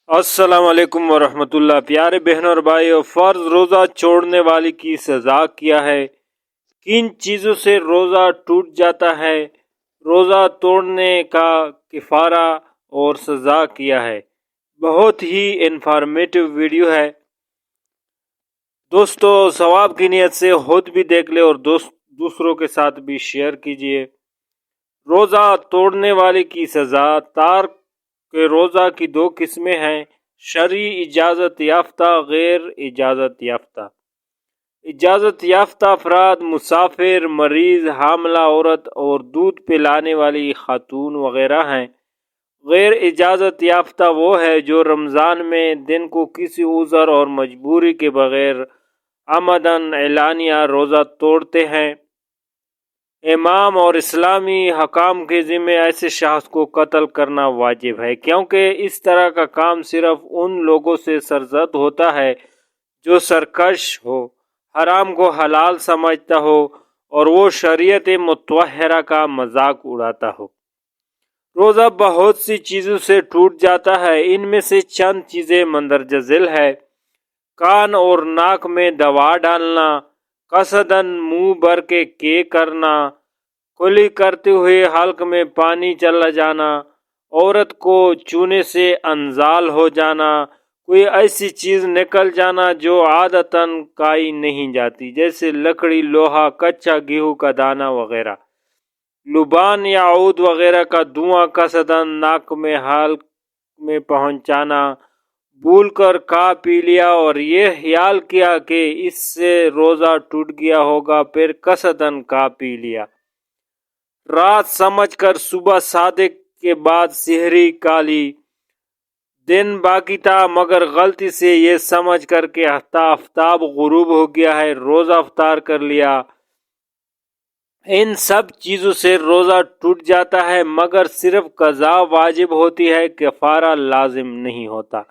السلام علیکم ورحمۃ اللہ۔ پیارے بہنوں اور بھائیو، فرض روزہ چھوڑنے والی کی سزا کیا ہے؟ کن چیزوں سے روزہ ٹوٹ جاتا ہے؟ روزہ توڑنے کا کفارہ اور سزا کیا ہے؟ بہت ہی انفارمیٹو ویڈیو ہے دوستو، ثواب کی نیت سے خود بھی دیکھ لے اور دوسروں کے ساتھ بھی شیئر کیجئے۔ روزہ توڑنے والے کی سزا۔ تارک کے روزہ کی دو قسمیں ہیں: شرعی اجازت یافتہ، غیر اجازت یافتہ۔ اجازت یافتہ افراد مسافر، مریض، حاملہ عورت اور دودھ پلانے والی خاتون وغیرہ ہیں۔ غیر اجازت یافتہ وہ ہے جو رمضان میں دن کو کسی عذر اور مجبوری کے بغیر عمدن اعلانیہ روزہ توڑتے ہیں۔ امام اور اسلامی حکام کے ذمہ ایسے شخص کو قتل کرنا واجب ہے، کیونکہ اس طرح کا کام صرف ان لوگوں سے سرزد ہوتا ہے جو سرکش ہو، حرام کو حلال سمجھتا ہو اور وہ شریعت مطہرہ کا مذاق اڑاتا ہو۔ روزہ بہت سی چیزوں سے ٹوٹ جاتا ہے، ان میں سے چند چیزیں مندرجہ ذیل ہے: کان اور ناک میں دوا ڈالنا، قصداً منہ بھر کے کرنا، کلی کرتے ہوئے حلق میں پانی چلا جانا، عورت کو چونے سے انزال ہو جانا، کوئی ایسی چیز نکل جانا جو عادتاً کھائی نہیں جاتی جیسے لکڑی، لوہا، کچا گیہوں کا دانہ وغیرہ، لبان یا عود وغیرہ کا دھواں قصداً ناک میں حلق میں پہنچانا، بھول کر کھا پی لیا اور یہ خیال کیا کہ اس سے روزہ ٹوٹ گیا ہوگا، پھر قصداً کھا پی لیا، رات سمجھ کر صبح صادق کے بعد سحری کھا لی، دن باقی تھا مگر غلطی سے یہ سمجھ کر کہ آفتاب غروب ہو گیا ہے، روزہ افطار کر لیا۔ ان سب چیزوں سے روزہ ٹوٹ جاتا ہے مگر صرف قضا واجب ہوتی ہے، کفارہ لازم نہیں ہوتا۔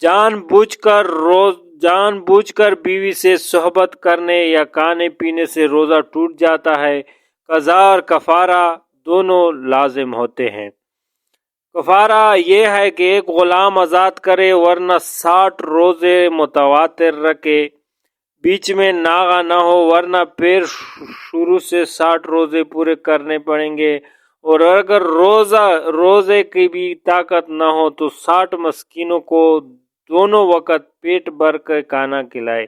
جان بوجھ کر بیوی سے صحبت کرنے یا کھانے پینے سے روزہ ٹوٹ جاتا ہے، قضا اور کفارہ دونوں لازم ہوتے ہیں۔ کفارہ یہ ہے کہ ایک غلام آزاد کرے، ورنہ 60 روزے متواتر رکھے، بیچ میں ناغہ نہ ہو، ورنہ پھر شروع سے 60 روزے پورے کرنے پڑیں گے، اور اگر روزے کی بھی طاقت نہ ہو تو 60 مسکینوں کو دونوں وقت پیٹ بھر کے کھانا کھلائے۔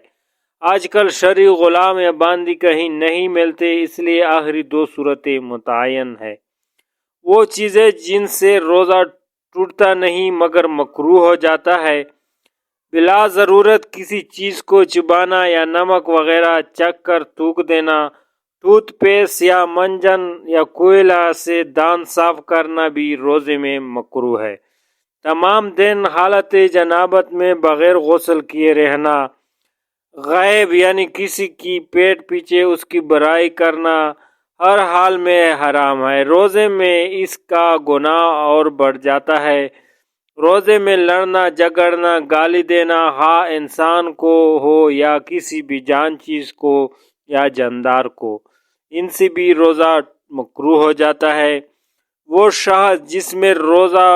آج کل شرعی غلام یا باندی کہیں نہیں ملتے، اس لیے آخری دو صورتیں متعین ہے: وہ چیزیں جن سے روزہ ٹوٹتا نہیں مگر مکروہ ہو جاتا ہے، بلا ضرورت کسی چیز کو چبانا یا نمک وغیرہ چکھ کر تھوک دینا، ٹوتھ پیسٹ یا منجن یا کوئلہ سے دانت صاف کرنا بھی روزے میں مکروہ ہے، تمام دن حالت جنابت میں بغیر غسل کیے رہنا، غائب یعنی کسی کی پیٹ پیچھے اس کی برائی کرنا ہر حال میں حرام ہے۔ روزے میں اس کا گناہ اور بڑھ جاتا ہے۔ روزے میں لڑنا جھگڑنا، گالی دینا، خواہ انسان کو ہو یا کسی بھی جان چیز کو یا جاندار کو، ان سے بھی روزہ مکروہ ہو جاتا ہے۔ وہ شخص جس میں روزہ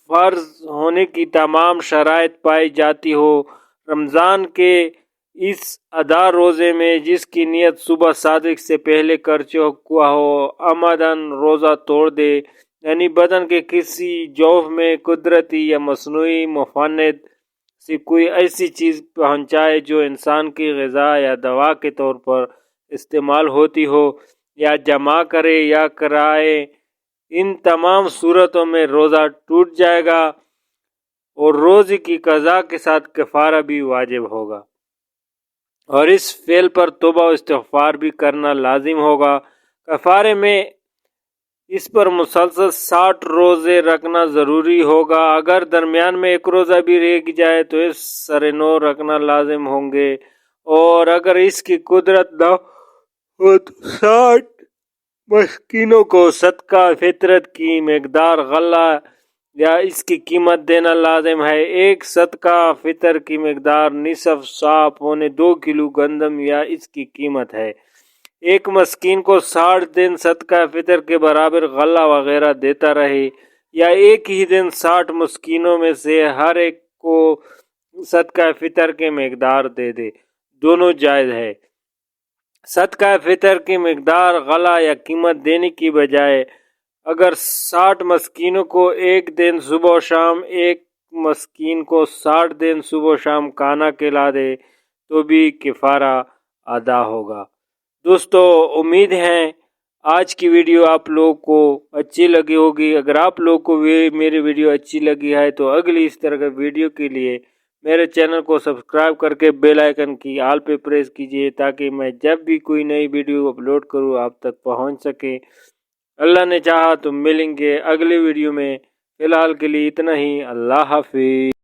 فرض ہونے کی تمام شرائط پائی جاتی ہو، رمضان کے اس ادا روزے میں جس کی نیت صبح صادق سے پہلے کر چکا ہو، عمدن روزہ توڑ دے، یعنی بدن کے کسی جوف میں قدرتی یا مصنوعی مفند سے کوئی ایسی چیز پہنچائے جو انسان کی غذا یا دوا کے طور پر استعمال ہوتی ہو، یا جمع کرے یا کرائے، ان تمام صورتوں میں روزہ ٹوٹ جائے گا اور روزے کی قضا کے ساتھ کفارہ بھی واجب ہوگا، اور اس فعل پر توبہ و استغفار بھی کرنا لازم ہوگا۔ کفارے میں اس پر مسلسل 60 روزے رکھنا ضروری ہوگا، اگر درمیان میں ایک روزہ بھی رہ جائے تو اس سر 9 رکھنا لازم ہوں گے، اور اگر اس کی قدرت نہ ہو تو 60 مسکینوں کو صدقہ فطرت کی مقدار غلہ یا اس کی قیمت دینا لازم ہے۔ ایک صدقہ فطر کی مقدار نصف صاع پونے 2 کلو گندم یا اس کی قیمت ہے۔ ایک مسکین کو 60 دن صدقہ فطر کے برابر غلہ وغیرہ دیتا رہے، یا ایک ہی دن 60 مسکینوں میں سے ہر ایک کو صدقہ فطر کے مقدار دے دے، دونوں جائز ہے۔ صدقہ فطر کی مقدار غلہ یا قیمت دینے کی بجائے اگر 60 مسکینوں کو ایک دن صبح و شام، ایک مسکین کو 60 دن صبح و شام کھانا کھلا دے تو بھی کفارہ ادا ہوگا۔ دوستو، امید ہے آج کی ویڈیو آپ لوگوں کو اچھی لگی ہوگی۔ اگر آپ لوگوں کو میری ویڈیو اچھی لگی ہے تو اگلی اس طرح کے ویڈیو کے لیے میرے چینل کو سبسکرائب کر کے بیل آئیکن کی آل پہ پریس کیجئے تاکہ میں جب بھی کوئی نئی ویڈیو اپلوڈ کروں آپ تک پہنچ سکے۔ اللہ نے چاہا تو ملیں گے اگلی ویڈیو میں، فی الحال کے لیے اتنا ہی۔ اللہ حافظ۔